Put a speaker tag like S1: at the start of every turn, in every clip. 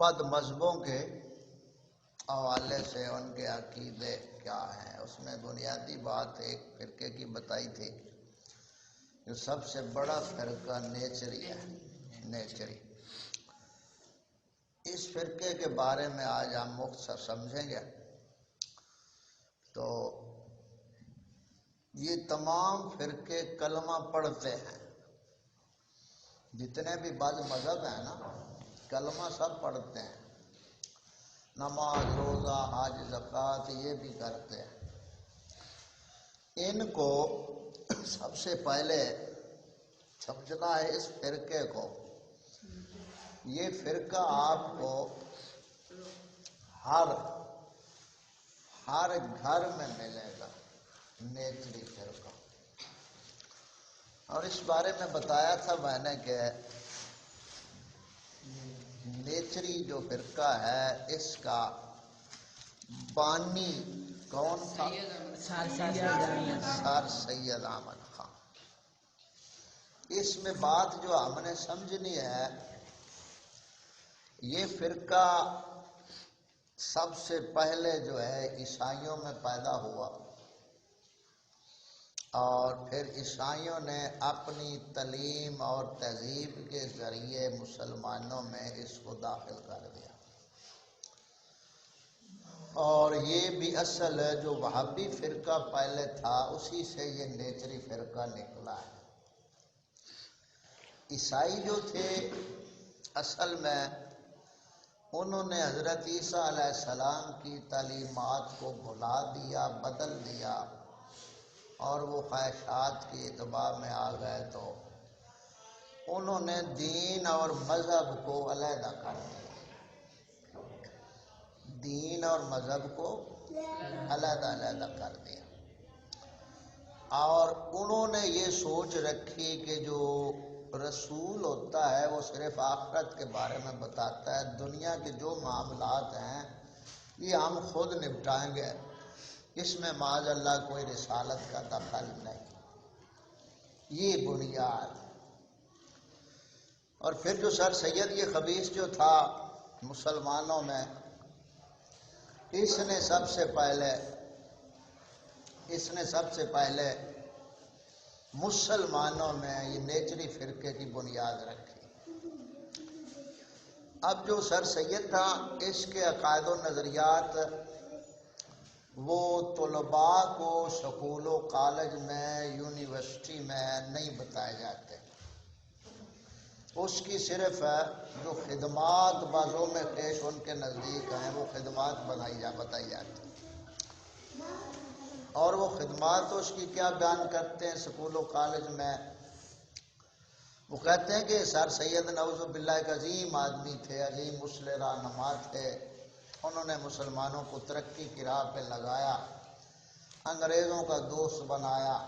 S1: بد مذہبوں کے حوالے سے ان کے عقیدے کیا ہیں، اس میں بنیادی بات ایک فرقے کی بتائی تھی جو سب سے بڑا فرقہ نیچری ہے، نیچری۔ اس فرقے کے بارے میں آج ہم مختصر سمجھیں گے۔ تو یہ تمام فرقے کلمہ پڑھتے ہیں، جتنے بھی بعض مذہب ہیں نا کلمہ سب پڑھتے ہیں، نماز روزہ حج زکوٰۃ یہ بھی کرتے ہیں۔ ان کو سب سے پہلے سمجھنا ہے اس فرقے کو۔ یہ فرقہ آپ کو ہر گھر میں ملے گا، نیچری فرقہ۔ اور اس بارے میں بتایا تھا میں نے کہ نیچری جو فرقہ ہے اس کا بانی کون تھا؟ سر سید احمد خان۔ اس میں بات جو ہم نے سمجھنی ہے، یہ فرقہ سب سے پہلے جو ہے عیسائیوں میں پیدا ہوا، اور پھر عیسائیوں نے اپنی تعلیم اور تہذیب کے ذریعے مسلمانوں میں اس کو داخل کر دیا۔ اور یہ بھی اصل ہے جو وہابی فرقہ پہلے تھا اسی سے یہ نیچری فرقہ نکلا ہے۔ عیسائی جو تھے اصل میں انہوں نے حضرت عیسیٰ علیہ السلام کی تعلیمات کو بھلا دیا، بدل دیا، اور وہ خواہشات کی اتباع میں آ گئے تو انہوں نے دین اور مذہب کو علیحدہ کر دیا، دین اور مذہب کو علیحدہ کر دیا۔ اور انہوں نے یہ سوچ رکھی کہ جو رسول ہوتا ہے وہ صرف آخرت کے بارے میں بتاتا ہے، دنیا کے جو معاملات ہیں یہ ہم خود نپٹائیں گے، اس میں معاذ اللہ کوئی رسالت کا دخل نہیں۔ یہ بنیاد۔ اور پھر جو سر سید یہ خبیث جو تھا مسلمانوں میں، اس نے سب سے پہلے مسلمانوں میں یہ نیچری فرقے کی بنیاد رکھی۔ اب جو سر سید تھا اس کے عقائد و نظریات وہ طلباء کو سکول و کالج میں یونیورسٹی میں نہیں بتائے جاتے، اس کی صرف جو خدمات بعضوں میں پیش ان کے نزدیک ہیں وہ خدمات بتائی جاتی۔ اور وہ خدمات اس کی کیا بیان کرتے ہیں سکول و کالج میں؟ وہ کہتے ہیں کہ سر سید نعوذ باللہ ایک عظیم آدمی تھے، عظیم مصلح رہنما تھے، انہوں نے مسلمانوں کو ترقی کی راہ پہ لگایا، انگریزوں کا دوست بنایا،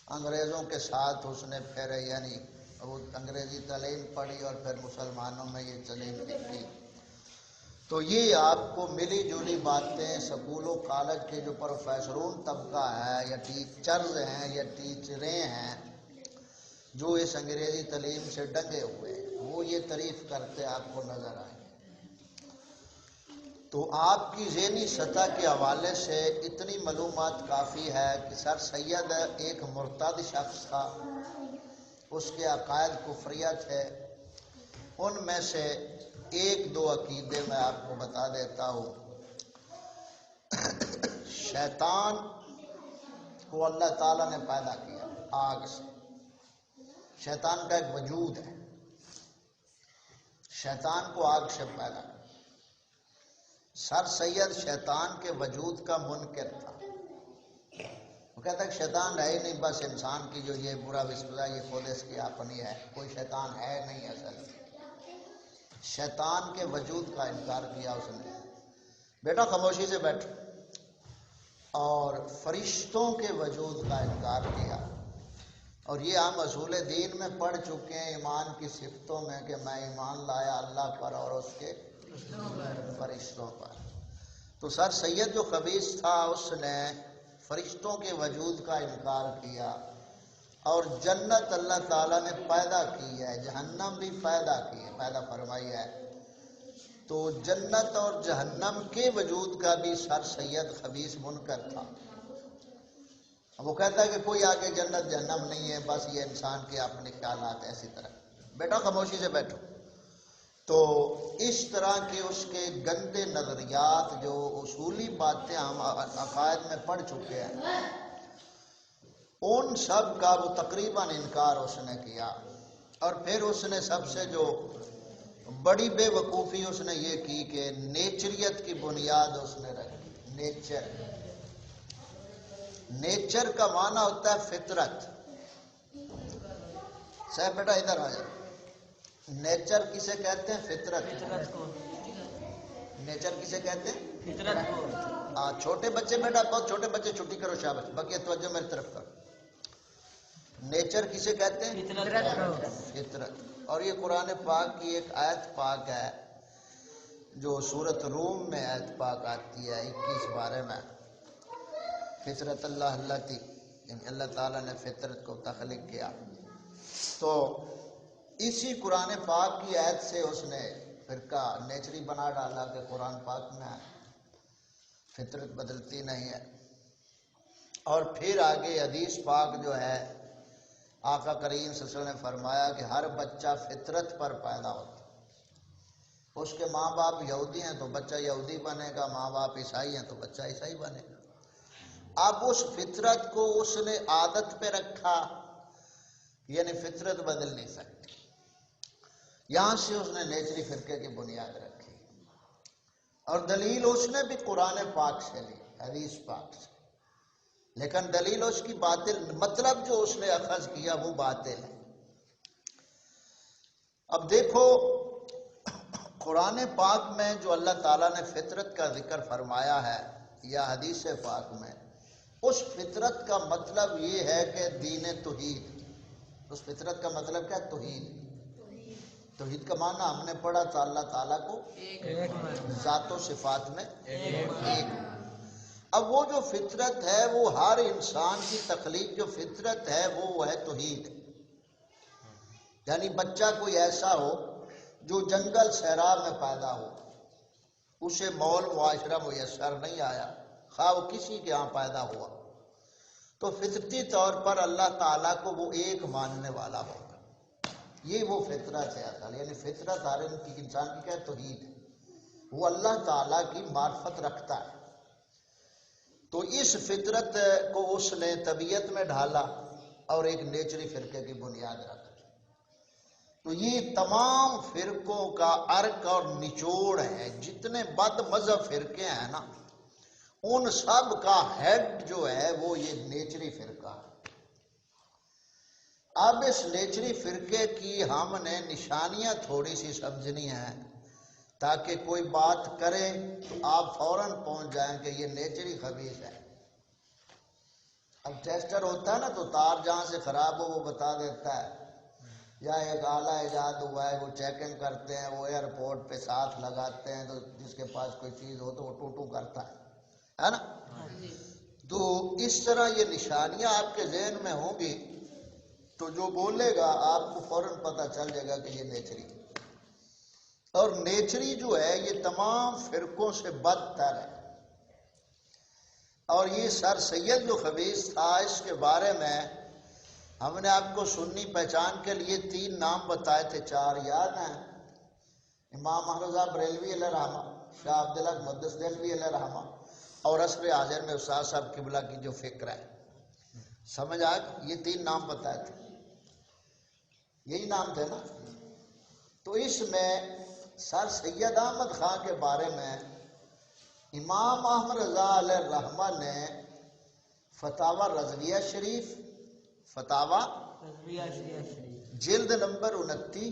S1: انگریزوں کے ساتھ اس نے پھر یعنی وہ انگریزی تعلیم پڑھی اور پھر مسلمانوں میں یہ تعلیم لکھی۔ تو یہ آپ کو ملی جلی باتیں سکول و کالج کے جو پروفیسرون طبقہ ہے یا ٹیچرز ہیں یا ٹیچریں ہیں جو اس انگریزی تعلیم سے ڈنگے ہوئے وہ یہ تعریف کرتے آپ کو نظر آئیں گے۔ تو آپ کی ذہنی سطح کے حوالے سے اتنی معلومات کافی ہے کہ سر سید ایک مرتد شخص تھا، اس کے عقائد کفریہ تھے۔ ان میں سے ایک دو عقیدے میں آپ کو بتا دیتا ہوں۔ شیطان کو اللہ تعالیٰ نے پیدا کیا آگ سے، شیطان کا ایک وجود ہے، شیطان کو آگ سے پیدا کیا۔ سر سید شیطان کے وجود کا منکر تھا، وہ کہتا ہے کہ شیطان ہے ہی نہیں، بس انسان کی جو یہ برا وسوسہ یہ خود اس کی اپنی ہے، کوئی شیطان ہے نہیں اصل۔ شیطان کے وجود کا انکار کیا اس نے، بیٹا خاموشی سے بیٹھ، اور فرشتوں کے وجود کا انکار کیا۔ اور یہ ہم اصول دین میں پڑھ چکے ہیں ایمان کی صفتوں میں کہ میں ایمان لایا اللہ پر اور اس کے فرشتوں پر۔ تو سر سید جو خبیث تھا اس نے فرشتوں کے وجود کا انکار کیا، اور جنت اللہ تعالیٰ نے پیدا کی ہے، جہنم بھی پیدا کی ہے، پیدا فرمائی ہے۔ تو جنت اور جہنم کے وجود کا بھی سر سید خبیث منکر تھا. وہ کہتا ہے کہ کوئی آگے جنت جہنم نہیں ہے، بس یہ انسان کے اپنے خیالات ہیں. اسی طرح بیٹا خاموشی سے بیٹھو. تو اس طرح کے اس کے گندے نظریات، جو اصولی باتیں ہم عقائد میں پڑھ چکے ہیں، ان سب کا وہ تقریباً انکار اس نے کیا. اور پھر اس نے سب سے جو بڑی بے وقوفی اس نے یہ کی کہ نیچریت کی بنیاد اس نے رکھی. نیچر کا معنی ہوتا ہے فطرت. صاحب بیٹا ادھر آ جاؤ. نیچر کسے کہتے ہیں؟ فطرت کو. نیچر کسے کہتے ہیں؟ فطرت کو. ہاں چھوٹے بچے بیٹا، بہت چھوٹے بچے چھٹی کرو شاباش، باقی توجہ میری طرف کرو. نیچر کسے کہتے ہیں؟ فطرت. اور یہ قرآن پاک کی ایک آیت پاک ہے جو سورۃ روم میں آیت پاک آتی ہے 21 میں. فطرت اللہ التی، یعنی اللہ تعالیٰ نے فطرت کو تخلیق کیا. تو اسی قرآن پاک کی آیت سے اس نے فرقہ نیچری بنا ڈالا کہ قرآن پاک میں فطرت بدلتی نہیں ہے. اور پھر آگے حدیث پاک جو ہے آقا کریم صلی اللہ علیہ وسلم نے فرمایا کہ ہر بچہ فطرت پر پیدا ہوتا. اس کے ماں باپ یہودی ہیں تو بچہ یہودی بنے گا، ماں باپ عیسائی ہیں تو بچہ عیسائی بنے گا. اب اس فطرت کو اس نے عادت پہ رکھا، یعنی فطرت بدل نہیں سکتی. یہاں سے اس نے نیچری فرقے کی بنیاد رکھی. اور دلیل اس نے بھی قرآن پاک سے لی، حدیث پاک سے. لیکن دلیل اس کی باطل، مطلب جو اس نے اخذ کیا وہ باطل ہے. اب دیکھو قرآن پاک میں جو اللہ تعالیٰ نے فطرت کا ذکر فرمایا ہے یا حدیث پاک میں، اس فطرت کا مطلب یہ ہے کہ دین توحید. اس فطرت کا مطلب کیا؟ توحید. توحید کا معنی ہم نے پڑھا تھا اللہ تعالیٰ کو ذات و صفات میں ایک. اب وہ جو فطرت ہے وہ ہر انسان کی تخلیق جو فطرت ہے وہ ہے توحید. یعنی بچہ کوئی ایسا ہو جو جنگل صحرا میں پیدا ہو، اسے مول معاشرہ میسر نہیں آیا، خواہ وہ کسی کے ہاں پیدا ہوا، تو فطرتی طور پر اللہ تعالیٰ کو وہ ایک ماننے والا ہوگا. یہ وہ فطرت ہے اصل. یعنی فطرت ہر انسان کی کیا ہے؟ توحید. وہ اللہ تعالیٰ کی معرفت رکھتا ہے. تو اس فطرت کو اس نے طبیعت میں ڈھالا اور ایک نیچری فرقے کی بنیاد رکھ. تو یہ تمام فرقوں کا ارک اور نچوڑ ہے. جتنے بد مذہب فرقے ہیں نا، ان سب کا ہیڈ جو ہے وہ یہ نیچری فرقہ ہے. اب اس نیچری فرقے کی ہم نے نشانیاں تھوڑی سی سمجھنی ہیں تاکہ کوئی بات کرے تو آپ فوراً پہنچ جائیں کہ یہ نیچری خبیث ہے. اب ٹیسٹر ہوتا ہے نا تو تار جہاں سے خراب ہو وہ بتا دیتا ہے، یا ایک آلہ ایجاد ہوا ہے وہ چیکنگ کرتے ہیں، وہ ایئرپورٹ پہ ساتھ لگاتے ہیں تو جس کے پاس کوئی چیز ہو تو وہ ٹو ٹو کرتا ہے نا. تو اس طرح یہ نشانیاں آپ کے ذہن میں ہوں گی تو جو بولے گا آپ کو فوراً پتہ چل جائے گا کہ یہ نیچری. اور نیچری جو ہے یہ تمام فرقوں سے بدتر ہے. اور یہ سر سید جو خبیث تھا اس کے بارے میں ہم نے آپ کو سنی پہچان کے لیے 3 نام بتائے تھے، 4 یاد ہیں؟ امام احمد رضا بریلوی علیہ رحمہ، شاہ عبدالحق محدث دہلوی علیہ رحمہ، اور عصر حاضر میں استاد صاحب قبلہ کی جو فکر ہے. سمجھ آ گئی؟ یہ 3 نام بتائے تھے، یہی نام تھے نا. تو اس میں سر سید احمد خان کے بارے میں امام احمد رضا علیہ الرحمہ نے فتاوی رضویہ شریف، فتاوی جلد نمبر 29،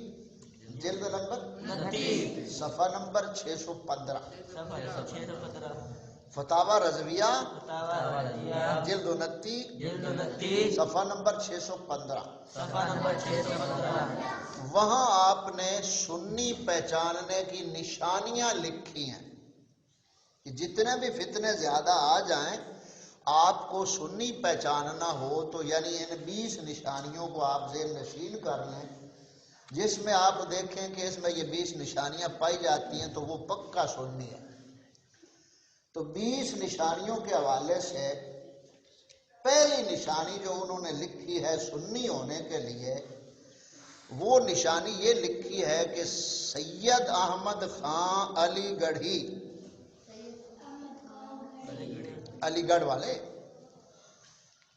S1: جلد نمبر 29 صفحہ نمبر 615، فتاوی رضویہ جلد 29 صفحہ نمبر 615. وہاں آپ نے سنی پہچاننے کی نشانیاں لکھی ہیں کہ جتنے بھی فتنے زیادہ آ جائیں آپ کو سنی پہچاننا ہو تو یعنی ان 20 نشانیوں کو آپ ذہن نشین کر لیں جس میں آپ دیکھیں کہ اس میں یہ 20 نشانیاں پائی جاتی ہیں تو وہ پکا سنی ہے۔ تو 20 نشانیوں کے حوالے سے پہلی نشانی جو انہوں نے لکھی ہے سنی ہونے کے لیے، وہ نشانی یہ لکھی ہے کہ سید احمد خان علی گڑھی، علی گڑھ والے،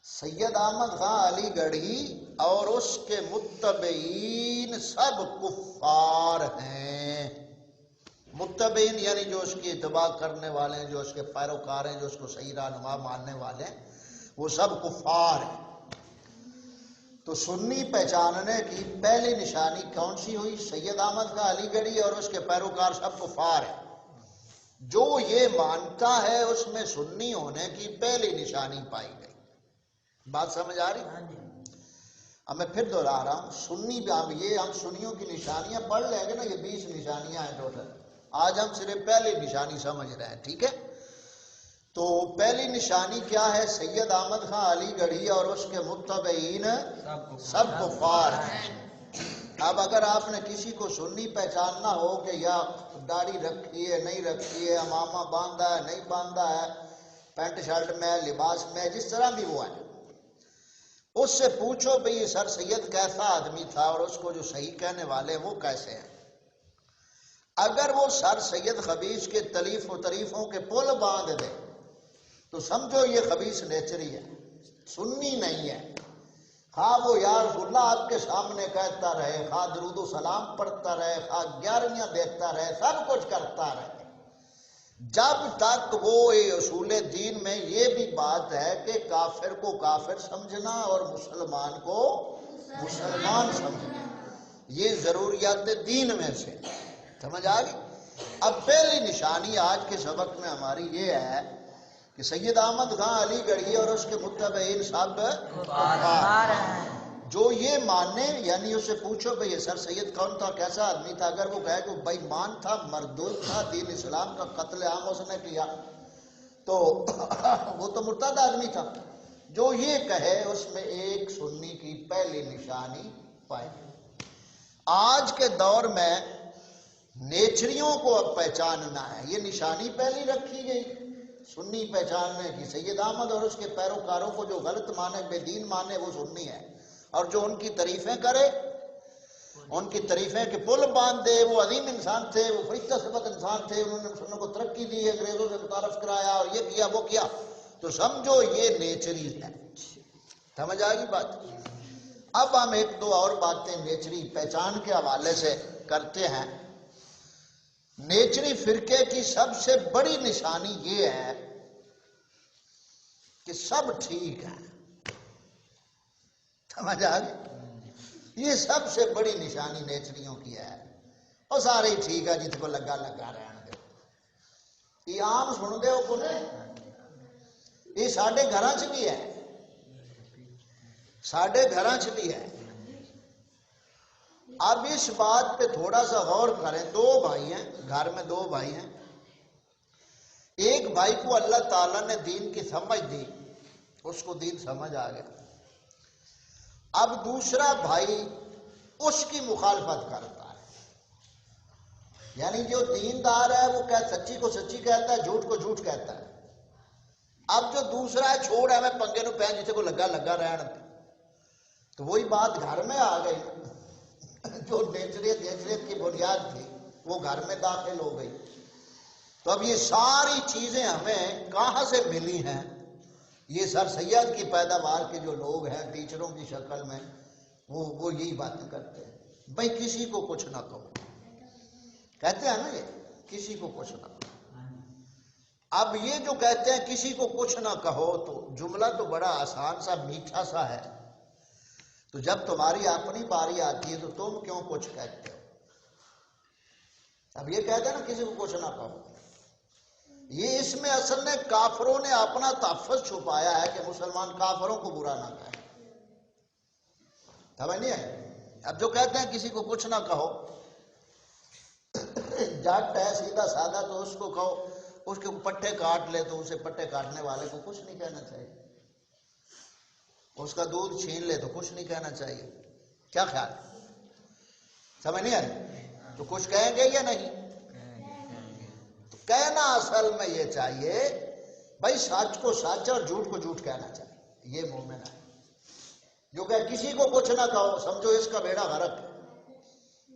S1: سید احمد خان علی گڑھی اور اس کے متبعین سب کفار ہیں۔ متبعین یعنی جو اس کی اتباع کرنے والے ہیں، جو اس کے پیروکار ہیں، جو اس کو صحیح رہنما ماننے والے ہیں، وہ سب کفار ہیں۔ تو سنی پہچاننے کی پہلی نشانی کون سی ہوئی؟ سید احمد خان علی گڑھی اور اس کے پیروکار سب کفار ہیں۔ جو یہ مانتا ہے اس میں سنی ہونے کی پہلی نشانی پائی گئی۔ بات سمجھ آ رہی؟ اب میں پھر دوہرا رہا ہوں، سنی ہم سنیوں کی نشانیاں پڑھ لیں گے نا، یہ 20 نشانیاں ہیں ٹوٹل، آج ہم صرف پہلی نشانی سمجھ رہے ہیں، ٹھیک ہے؟ تو پہلی نشانی کیا ہے؟ سید احمد خان علی گڑھی اور اس کے متبعین سب کفار ہیں۔ اب اگر آپ نے کسی کو سنی پہچاننا ہو کہ یا داڑھی رکھی ہے نہیں رکھی ہے، امامہ باندھا ہے نہیں باندھا ہے، پینٹ شرٹ میں لباس میں جس طرح بھی وہ ہے، اس سے پوچھو بھئی سر سید کیسا آدمی تھا اور اس کو جو صحیح کہنے والے وہ کیسے ہیں۔ اگر وہ سر سید خبیث کے تلیف و تریفوں کے پل باندھ دے تو سمجھو یہ خبیث نیچری ہے، سنی نہیں ہے۔ خواہ وہ یا رسول اللہ آپ کے سامنے کہتا رہے، خواہ درود و سلام پڑھتا رہے، خواہ 11ویاں دیتا رہے، سب کچھ کرتا رہے، جب تک وہ اصول دین میں یہ بھی بات ہے کہ کافر کو کافر سمجھنا اور مسلمان کو مسلمان سمجھنا، یہ ضروریات دین میں سے، سمجھ آ گئی؟ اب پہلی نشانی آج کے سبق میں ہماری یہ ہے کہ سید احمد خان علی گڑھی اور اس کے متبعین سب کفار ہیں۔ جو یہ مانے، یعنی اسے پوچھو بھئی سر سید کون تھا، کیسا آدمی تھا، اگر وہ کہے کہ بے ایمان تھا، مردود تھا، دین اسلام کا قتل عام اس نے کیا، تو وہ تو مرتد آدمی تھا۔ جو یہ کہے اس میں ایک سنی کی پہلی نشانی پائے۔ آج کے دور میں نیچریوں کو اب پہچاننا ہے، یہ نشانی پہلی رکھی گئی سنی پہچاننے کی، سید احمد اور اس کے پیروکاروں کو جو غلط مانے، بے دین مانے، وہ سنی ہے، اور جو ان کی تعریفیں کرے، ان کی تعریفیں کے پل باندھ دے، وہ عظیم انسان تھے، وہ فرشتہ صفت انسان تھے، انہوں نے مسلمانوں کو ترقی دی، انگریزوں سے متعارف کرایا اور یہ کیا وہ کیا، تو سمجھو یہ نیچری ہے۔ سمجھ آ گئی بات؟ اب ہم ایک دو اور باتیں نیچری پہچان کے حوالے سے کرتے ہیں۔ نیچری فرقے کی سب سے بڑی نشانی یہ ہے کہ سب ٹھیک ہے۔ سمجھ آ گئی؟ یہ سب سے بڑی نشانی نیچریوں کی ہے، اور سارے ہی ٹھیک ہے، جس کو لگا لگا رہن دے، یہ عام سن دے کو نہیں، یہ ساڈے گھراں چ بھی ہے، ساڈے گھراں چ بھی ہے۔ اب اس بات پہ تھوڑا سا غور کریں، دو بھائی ہیں گھر میں، دو بھائی ہیں، ایک بھائی کو اللہ تعالیٰ نے دین کی سمجھ دی، اس کو دین سمجھ آ گیا، اب دوسرا بھائی اس کی مخالفت کرتا ہے، یعنی جو دیندار ہے وہ سچی کو سچی کہتا ہے، جھوٹ کو جھوٹ کہتا ہے۔ اب جو دوسرا ہے چھوڑ ہے میں پنگے نو پہن جسے کو لگا لگا رہن، تو وہی بات گھر میں آ گئی، جو نیچریت کی بنیاد تھی وہ گھر میں داخل ہو گئی۔ تو اب یہ ساری چیزیں ہمیں کہاں سے ملی ہیں؟ یہ سر سید کی پیداوار کے جو لوگ ہیں ٹیچروں کی شکل میں، وہ یہی باتیں کرتے ہیں، بھائی کسی کو کچھ نہ کہو، کہتے ہیں نا یہ کسی کو کچھ نہ کہو۔ اب یہ جو کہتے ہیں کسی کو کچھ نہ کہو، تو جملہ تو بڑا آسان سا میٹھا سا ہے، تو جب تمہاری اپنی باری آتی ہے تو تم کیوں کچھ کہتے ہو؟ اب یہ کہتے ہیں نا کسی کو کچھ نہ کہو، یہ اس میں اصل میں کافروں نے اپنا تحفظ چھپایا ہے کہ مسلمان کافروں کو برا نہ کہے، سمجھ نہیں ہے؟ اب جو کہتے ہیں کسی کو کچھ نہ کہو، جٹ ہے سیدھا سادہ تو اس کو کہو، اس کے پٹے کاٹ لے تو اسے پٹے کاٹنے والے کو کچھ نہیں کہنا چاہیے، اس کا دودھ چھین لے تو کچھ نہیں کہنا چاہیے، کیا خیال ہے؟ سمجھ نہیں آئی؟ تو کچھ کہیں گے یا نہیں؟ تو کہنا اصل میں یہ چاہیے بھائی سچ کو سچ اور جھوٹ کو جھوٹ کہنا چاہیے، یہ مومن ہے جو کہ کسی کو کچھ نہ کہو، سمجھو اس کا بیڑا غرق ہے،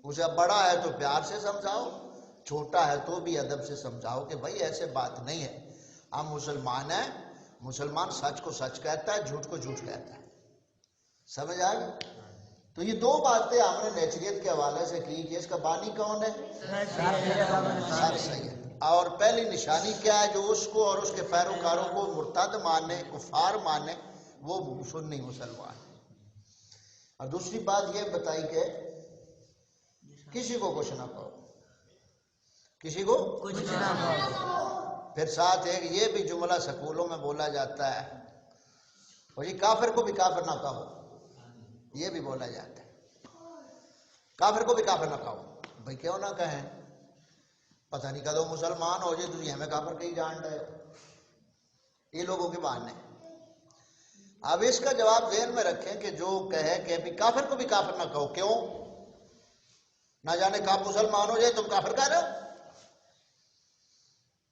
S1: اسے بڑا ہے تو پیار سے سمجھاؤ، چھوٹا ہے تو بھی ادب سے سمجھاؤ کہ بھائی ایسے بات نہیں ہے، ہم مسلمان ہیں، مسلمان سچ کو سچ کہتا ہے، جھوٹ کو جھوٹ کہتا ہے۔ سمجھ آ گئی؟ تو یہ دو باتیں ہم نے نیچریت کے حوالے سے کی کہ اس کا بانی کون ہے؟ سر سید۔ اور پہلی نشانی کیا ہے؟ جو اس کو اور اس کے پیروکاروں کو مرتد مانے، کفار مانے، وہ سنی مسلمان۔ اور دوسری بات یہ بتائی کہ کسی کو کچھ نہ کہو، کسی کو کچھ نہ کہو۔ پھر ساتھ ایک یہ بھی جملہ سکولوں میں بولا جاتا ہے، اور یہ کافر کو بھی کافر نہ کہو، یہ بھی بولا جاتا ہے، کافر کو بھی کافر نہ کہو۔ بھائی کیوں نہ کہیں؟ پتہ نہیں کدو مسلمان ہو جائے تجھے ہمیں کافر کہیں جان رہے ہو، یہ لوگوں کے بہانے۔ اب اس کا جواب ذہن میں رکھیں کہ جو کہے کہ ابھی کافر کو بھی کافر نہ کہو، کیوں؟ نہ جانے کب مسلمان ہو جائے تم کافر کہہ رہے ہو؟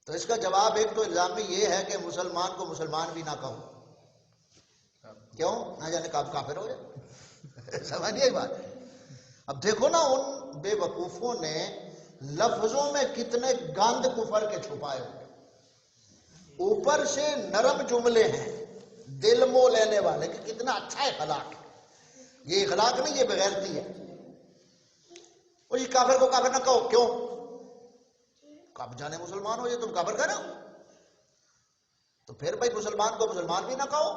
S1: تو اس کا جواب ایک تو الزامی یہ ہے کہ مسلمان کو مسلمان بھی نہ کہو، کیوں؟ نہ جانے کب کافر ہو جائے۔ سمجھ نہیں آئی بات؟ اب دیکھو نا ان بے وقوفوں نے لفظوں میں کتنے گند کفر کے چھپائے ہوئے، اوپر سے نرم جملے ہیں دل مو لینے والے کہ کتنا اچھا اخلاق ہے، یہ اخلاق نہیں، یہ بغیرتی ہے۔ اور یہ کافر کو کافر نہ کہو، کیوں؟ کب جانے مسلمان ہو جائے تم کافر کہہ رہے ہو؟ تو پھر بھائی مسلمان کو مسلمان بھی نہ کہو،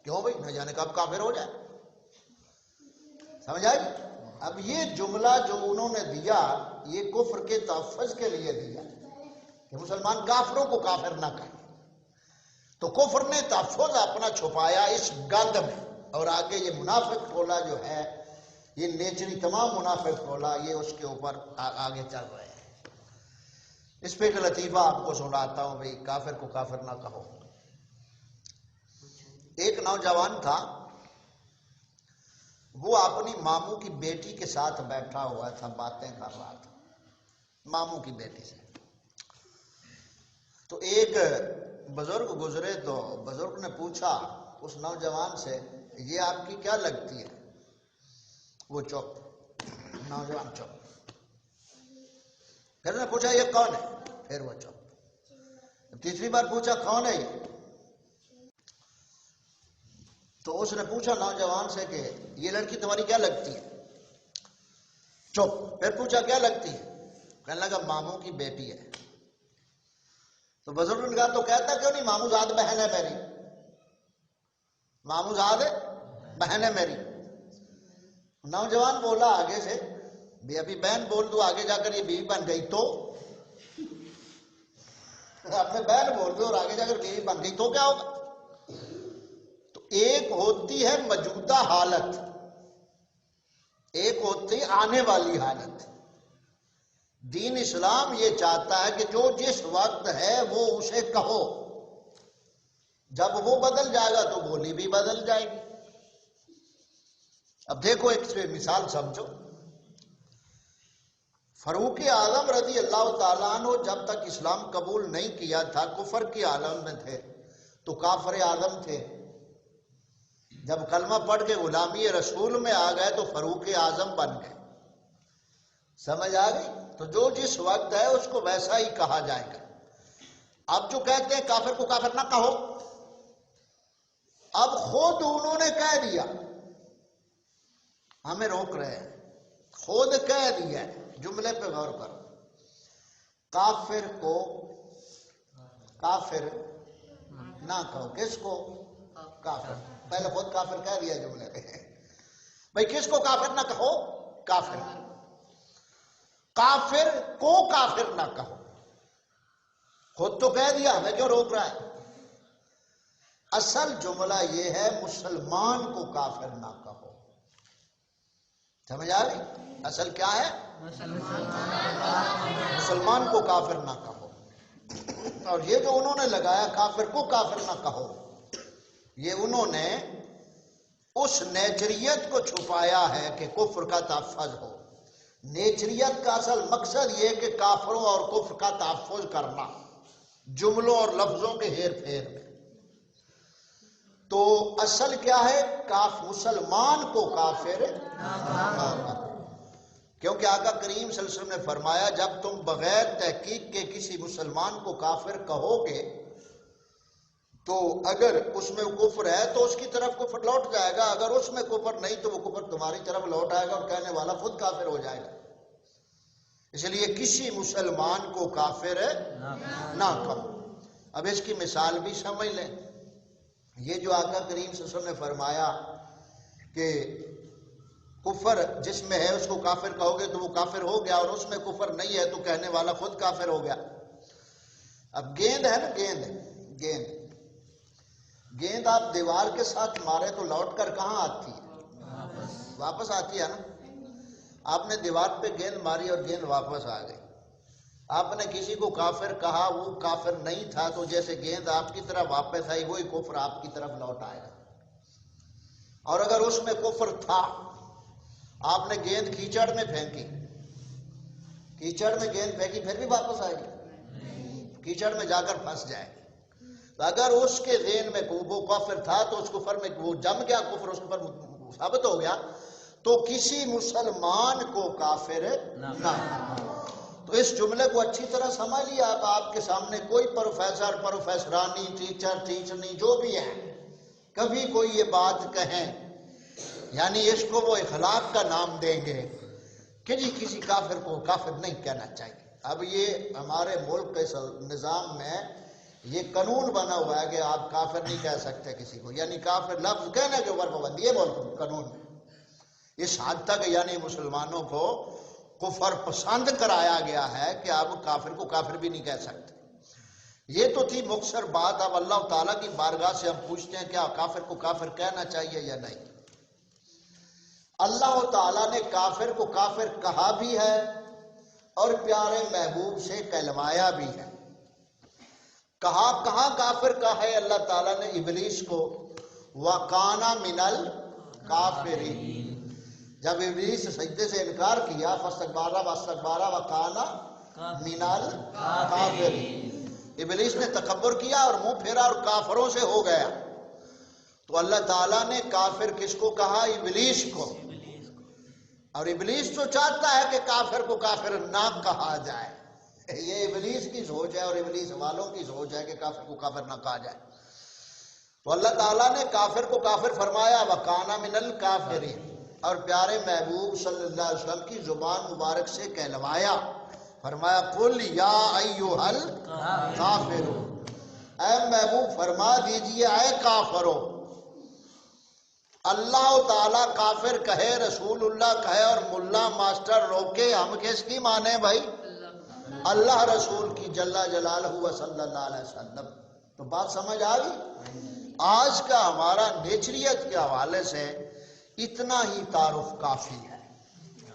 S1: کیوں بھائی؟ نہ جانے کب کافر ہو جائے۔ سمجھ آئی؟ اب یہ جملہ جو انہوں نے دیا یہ کفر کے تحفظ کے لیے دیا کہ مسلمان کافروں کو کافر نہ کہے، تو کفر نے تحفظ اپنا چھپایا اس گند میں، اور آگے یہ منافق ٹولہ جو ہے، یہ نیچری تمام منافق ٹولہ یہ اس کے اوپر آگے چل رہے ہیں۔ اس پہ ایک لطیفہ آپ کو سناتا ہوں، بھائی کافر کو کافر نہ کہو۔ ایک نوجوان تھا، وہ اپنی ماموں کی بیٹی کے ساتھ بیٹھا ہوا تھا، باتیں کر رہا تھا ماموں کی بیٹی سے۔ تو ایک بزرگ گزرے تو بزرگ نے پوچھا اس نوجوان سے، یہ آپ کی کیا لگتی ہے؟ وہ چپ، نوجوان چپ۔ پھر نے پوچھا یہ کون ہے؟ پھر وہ چپ۔ تیسری بار پوچھا کون ہے یہ؟ تو اس نے پوچھا نوجوان سے کہ یہ لڑکی تمہاری کیا لگتی ہے؟ چپ۔ پھر پوچھا کیا لگتی ہے؟ کہنے لگا ماموں کی بیٹی ہے۔ تو بزرگ نے کہا تو کہتا کیوں نہیں ماموں زاد بہن ہے میری، ماموں زاد بہن ہے میری۔ نوجوان بولا آگے سے، بھی ابھی بہن بول دو آگے جا کر یہ بیوی بن گئی تو؟ اپنے بہن بول دو اور آگے جا کر بیوی بن گئی تو کیا ہوگا؟ تو ایک ہوتی ہے موجودہ حالت، ایک ہوتی ہے آنے والی حالت۔ دین اسلام یہ چاہتا ہے کہ جو جس وقت ہے وہ اسے کہو، جب وہ بدل جائے گا تو بولی بھی بدل جائے گی۔ اب دیکھو ایک سے مثال سمجھو، فاروق اعظم رضی اللہ تعالیٰ عنہ جب تک اسلام قبول نہیں کیا تھا کفر کی عالم میں تھے، تو کافر اعظم تھے۔ جب کلمہ پڑھ کے غلامی رسول میں آ گئے تو فاروق اعظم بن گئے۔ سمجھ آ گئی؟ تو جو جس وقت ہے اس کو ویسا ہی کہا جائے گا۔ اب جو کہتے ہیں کافر کو کافر نہ کہو، اب خود انہوں نے کہہ دیا، ہمیں روک رہے ہیں، خود کہہ دیا، جملے پہ غور کرو، کافر کو کافر نہ کہو۔ کس کو؟ کافر۔ پہلے خود کافر کہہ دیا جملے پہ، بھائی کس کو کافر نہ کہو؟ کافر۔ کافر کو کافر نہ کہو، خود تو کہہ دیا، ہمیں کیوں روک رہا ہے؟ اصل جملہ یہ ہے مسلمان کو کافر نہ کہو۔ سمجھ آ گئی؟ اصل کیا ہے؟ مسلمان کو کافر نہ کہو۔ اور یہ جو انہوں نے لگایا کافر کو کافر نہ کہو، یہ انہوں نے اس نیچریت کو چھپایا ہے کہ کفر کا تحفظ ہو، نیچریت کا اصل مقصد یہ کہ کافروں اور کفر کا تحفظ کرنا جملوں اور لفظوں کے ہیر پھیر میں۔ تو اصل کیا ہے؟ مسلمان کو کافر نہ کرو، کیونکہ آقا کریم صلی اللہ علیہ وسلم نے فرمایا جب تم بغیر تحقیق کے کسی مسلمان کو کافر کہو گے تو اگر اس میں کفر ہے تو اس کی طرف کفر لوٹ جائے گا، اگر اس میں کفر نہیں تو وہ کفر تمہاری طرف لوٹ آئے گا اور کہنے والا خود کافر ہو جائے گا۔ اس لیے کسی مسلمان کو کافر نہ کہو۔ اب اس کی مثال بھی سمجھ لیں، یہ جو آقا کریم صلی اللہ علیہ وسلم نے فرمایا کہ کفر جس میں ہے اس کو کافر کہو گے تو وہ کافر ہو گیا، اور اس میں کفر نہیں ہے تو کہنے والا خود کافر ہو گیا۔ اب گیند ہے نا، گیند آپ دیوار کے ساتھ مارے تو لوٹ کر کہاں آتی ہے؟ واپس آتی ہے نا۔ آپ نے دیوار پہ گیند ماری اور گیند واپس آ گئی، آپ نے کسی کو کافر کہا، وہ کافر نہیں تھا، تو جیسے گیند آپ کی طرف واپس آئی وہی کفر آپ کی طرف لوٹ آئے گا۔ اور اگر اس میں کفر تھا، آپ نے گیند کیچڑ میں پھینکی، کیچڑ میں گیند پھینکی پھر بھی واپس آئے گی، کیچڑ میں جا کر پھنس جائے گی۔ تو اگر اس کے ذہن میں وہ کفر تھا تو اس کفر میں وہ جم گیا، کفر اس پر ثابت ہو گیا، تو کسی مسلمان کو کافر نہ۔ تو اس جملے کو اچھی طرح سمجھ لیا۔ اب آپ کے سامنے کوئی پروفیسر، پروفیسرانی، ٹیچر، ٹیچرنی جو بھی ہیں، کبھی کوئی یہ بات کہیں، یعنی اس کو وہ اخلاق کا نام دیں گے کہ جی کسی کافر کو کافر نہیں کہنا چاہیے۔ اب یہ ہمارے ملک کے نظام میں یہ قانون بنا ہوا ہے کہ آپ کافر نہیں کہہ سکتے کسی کو، یعنی کافر لفظ کہنے کے اوپر پابندی ہے قانون میں۔ اس حد تک یعنی مسلمانوں کو کفر پسند کرایا گیا ہے کہ آپ کافر کو کافر بھی نہیں کہہ سکتے۔ یہ تو تھی مختصر بات۔ اب اللہ تعالیٰ کی بارگاہ سے ہم پوچھتے ہیں کیا کافر کو کافر کہنا چاہیے یا نہیں؟ اللہ تعالیٰ نے کافر کو کافر کہا بھی ہے اور پیارے محبوب سے کہلوایا بھی ہے۔ کہاں کافر کہا ہے اللہ تعالیٰ نے؟ ابلیس کو، وَقَانَ مِنَ الْكَافِرِينَ، جب ابلیس سجدے سے انکار کیا، فَاسْتَكْبَرَ وَقَانَ مِنَ الْكَافِرِينَ، ابلیس نے تکبر کیا اور منہ پھیرا اور کافروں سے ہو گیا۔ تو اللہ تعالیٰ نے کافر کس کو کہا؟ ابلیس کو۔ اور ابلیس تو چاہتا ہے کہ کافر کو کافر نہ کہا جائے، یہ ابلیس کی سوچ ہے اور ابلیس والوں کی سوچ ہے کہ کافر کو کافر نہ کہا جائے۔ تو اللہ تعالیٰ نے کافر کو کافر فرمایا، وَقَانَ مِنَ الْكَافِرِينَ، اور پیارے محبوب صلی اللہ علیہ وسلم کی زبان مبارک سے کہلوایا، فرمایا قُلْ يَا أَيُّهَا الْكَافِرُونَ، اے محبوب فرما دیجئے اے کافرو۔ اللہ تعالیٰ کافر کہے، رسول اللہ کہے اور ملا ماسٹر روکے، ہم کس کی مانے بھائی؟ اللہ رسول کی جل جلالہ و صلی اللہ علیہ وسلم۔ تو بات سمجھ آ گئی؟ آج کا ہمارا نیچریت کے حوالے سے اتنا ہی تعارف کافی ہے۔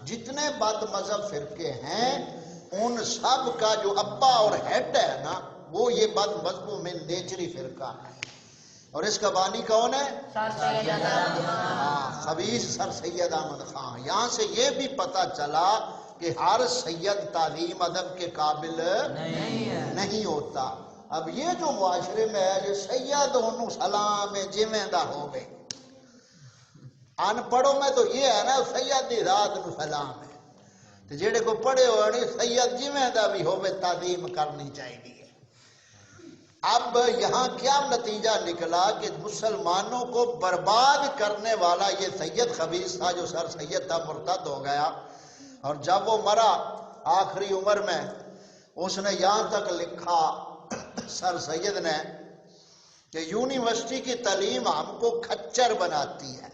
S1: جتنے بد مذہب فرقے ہیں ان سب کا جو ابا اور ہیڈ ہے نا، وہ یہ بد مذہبوں میں نیچری فرقہ ہے۔ اور اس کا بانی کون ہے؟ سر سید احمد خان، خبیث سر سید احمد خان۔ یہاں سے یہ بھی پتہ چلا کہ ہر سید تعلیم ادب کے قابل نہیں ہوتا۔ اب یہ جو معاشرے میں ہے جو سید انہوں سلام جویں دا ہو گئے، ان پڑھوں میں تو یہ ہے نا سید دی رات نو سلام ہے، تو جیڑے کو پڑھے ہوئے نہیں سید جویں دا بھی ہوئے تعظیم کرنی چاہیے۔ اب یہاں کیا نتیجہ نکلا کہ مسلمانوں کو برباد کرنے والا یہ سید خبیث تھا جو سر سید تھا، مرتد ہو گیا، اور جب وہ مرا آخری عمر میں اس نے یہاں تک لکھا سر سید نے کہ یونیورسٹی کی تعلیم ہم کو کھچر بناتی ہے۔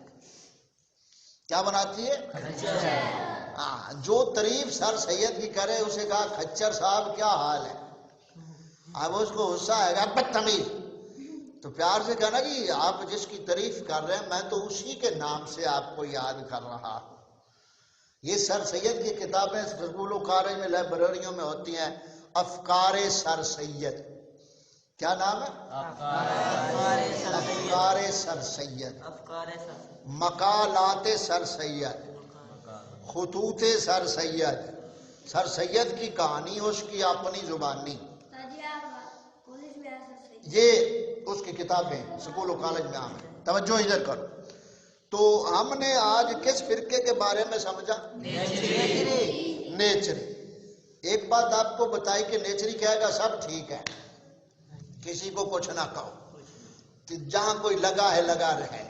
S1: کیا بناتی ہے؟ کھچر۔ جو تعریف سر سید کی کرے اسے کہا کھچر صاحب کیا حال ہے، اب اس کو غصہ آئے گا بدتمیز، تو پیار سے کہنا جی آپ جس کی تعریف کر رہے ہیں میں تو اسی کے نام سے آپ کو یاد کر رہا ہوں۔ یہ سر سید کی کتابیں اسکول و کالج میں لائبریریوں میں ہوتی ہیں، افکار سر سید۔ کیا نام ہے؟ افکار سر سید، مقالات سر سید، خطوط سر سید، سر سید کی کہانی اس کی اپنی زبانی، یہ اس کی کتابیں سکول و کالج میں عام ہے. توجہ ادھر کرو. تو ہم نے آج کس فرقے کے بارے میں سمجھا؟ نیچری. ایک بات آپ کو بتائی کہ نیچری کہے گا سب ٹھیک ہے، کسی کو کچھ نہ کہو، جہاں کوئی لگا ہے لگا رہے.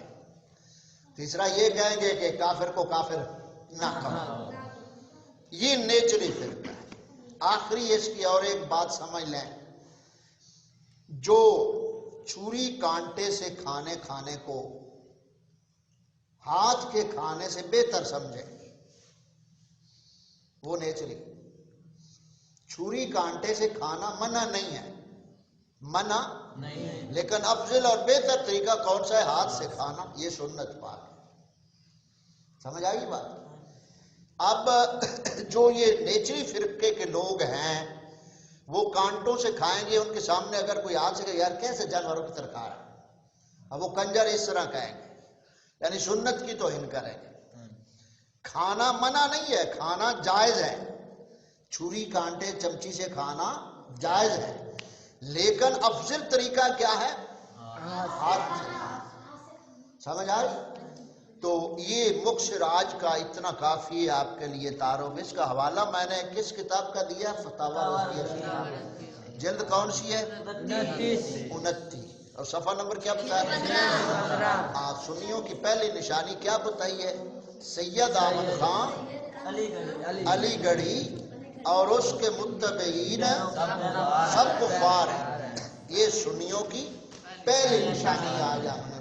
S1: تیسرا یہ کہیں گے کہ کافر کو کافر نہ کہو. یہ نیچری فرقہ ہے. آخری اس کی اور ایک بات سمجھ لیں، جو چھری کانٹے سے کھانے کو ہاتھ کے کھانے سے بہتر سمجھے وہ نیچری. چھری کانٹے سے کھانا منع نہیں ہے، منع نہیں، لیکن افضل اور بہتر طریقہ کون سا ہے؟ ہاتھ سے کھانا. یہ سنت پاک ہے. سمجھ آئی بات؟ اب جو یہ نیچری فرقے کے لوگ ہیں وہ کانٹوں سے کھائیں گے. ان کے سامنے اگر کوئی ہاتھ سے کہ یار کیسے جانوروں کی طرح کھا رہا ہے، اب وہ کنجر اس طرح کہیں گے، یعنی سنت کی توہین کریں گے. کھانا منع نہیں ہے، کھانا جائز ہے. چھری کانٹے چمچی سے کھانا جائز ہے، لیکن افضل طریقہ کیا ہے؟ ہاتھ سے. سمجھ آئی؟ تو یہ مکسراج کا اتنا کافی ہے آپ کے لیے تعارف. اس کا حوالہ میں نے کس کتاب کا دیا؟ فتاوی رضویہ. جلد کون سی ہے؟ 29. اور صفحہ نمبر کیا بتایا؟ سنیوں کی پہلی نشانی کیا بتائی ہے؟ سید احمد خان علی گڑھی اور اس کے متبعین سب کفار ہیں. یہ سنیوں کی پہلی نشانی آج ہم نے